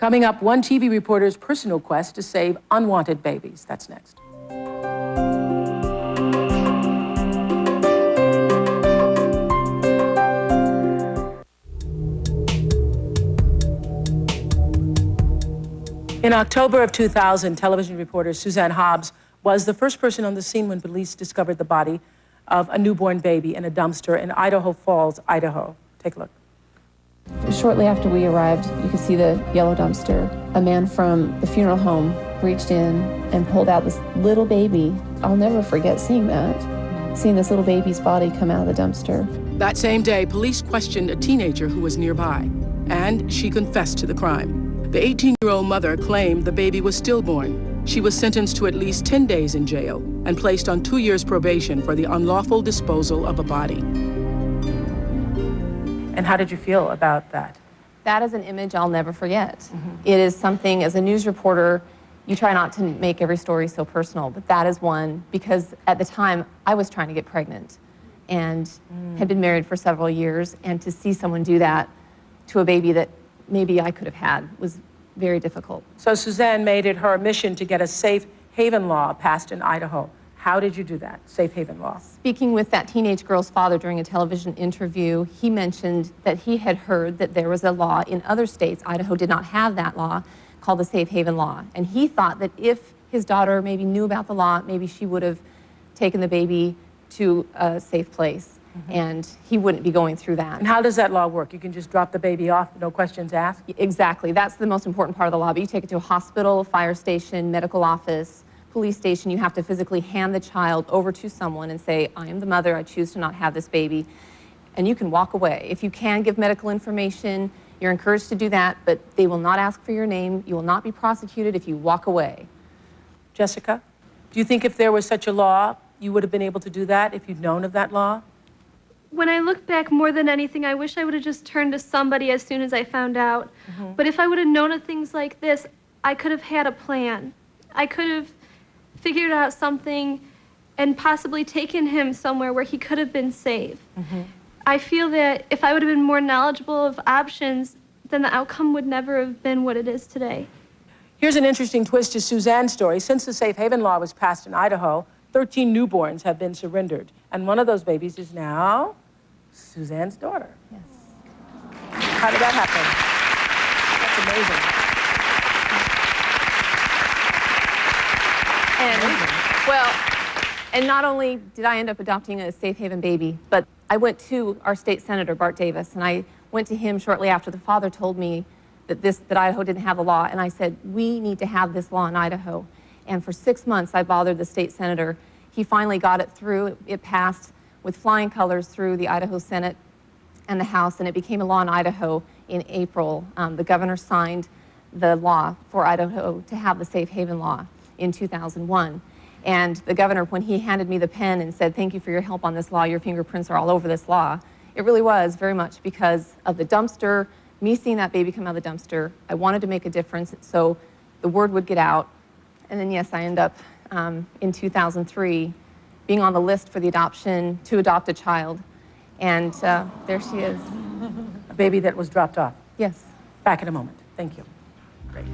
Coming up, one TV reporter's personal quest to save unwanted babies. That's next. In October of 2000, television reporter Suzanne Hobbs was the first person on the scene when police discovered the body of a newborn baby in a dumpster in Idaho Falls, Idaho. Take a look. Shortly after we arrived, you could see the yellow dumpster. A man from the funeral home reached in and pulled out this little baby. I'll never forget seeing that, seeing this little baby's body come out of the dumpster. That same day, police questioned a teenager who was nearby, and she confessed to the crime. The 18-year-old mother claimed the baby was stillborn. She was sentenced to at least 10 days in jail and placed on 2 years probation for the unlawful disposal of a body. And how did you feel about that? That is an image I'll never forget. It is something, as a news reporter, you try not to make every story so personal, but that is one, because at the time, I was trying to get pregnant and had been married for several years, and to see someone do that to a baby that maybe I could have had was very difficult. So Suzanne made it her mission to get a safe haven law passed in Idaho. How did you do that, safe haven law? Speaking with that teenage girl's father during a television interview, he mentioned that he had heard that there was a law in other states, Idaho did not have that law, called the safe haven law. And he thought that if his daughter maybe knew about the law, maybe she would have taken the baby to a safe place. And he wouldn't be going through that. And how does that law work? You can just drop the baby off, no questions asked? Exactly. That's the most important part of the law. But you take it to a hospital, fire station, medical office, police station. You have to physically hand the child over to someone and say, I am the mother, I choose to not have this baby. And you can walk away. If you can give medical information, you're encouraged to do that, but they will not ask for your name. You will not be prosecuted if you walk away. Jessica, do you think if there was such a law, you would have been able to do that if you'd known of that law? When I look back, more than anything, I wish I would have just turned to somebody as soon as I found out. But if I would have known of things like this, I could have had a plan. I could have figured out something and possibly taken him somewhere where he could have been safe. I feel that if I would have been more knowledgeable of options, then the outcome would never have been what it is today. Here's an interesting twist to Suzanne's story. Since the safe haven law was passed in Idaho, 13 newborns have been surrendered. And one of those babies is now Suzanne's daughter. Yes. How did that happen? That's amazing. Well, and not only did I end up adopting a safe haven baby, but I went to our state senator, Bart Davis, and I went to him shortly after the father told me that Idaho didn't have a law, and I said, we need to have this law in Idaho. And for 6 months, I bothered the state senator. He finally got it through. It passed with flying colors through the Idaho Senate and the House, and it became a law in Idaho in April. The governor signed the law for Idaho to have the safe haven law in 2001. And the governor, when he handed me the pen and said, thank you for your help on this law, your fingerprints are all over this law, it really was very much because of the dumpster, me seeing that baby come out of the dumpster. I wanted to make a difference so the word would get out. And then, yes, I end up in 2003 being on the list for the adoption to adopt a child. And there she is. A baby that was dropped off. Yes. Back in a moment. Thank you. Great.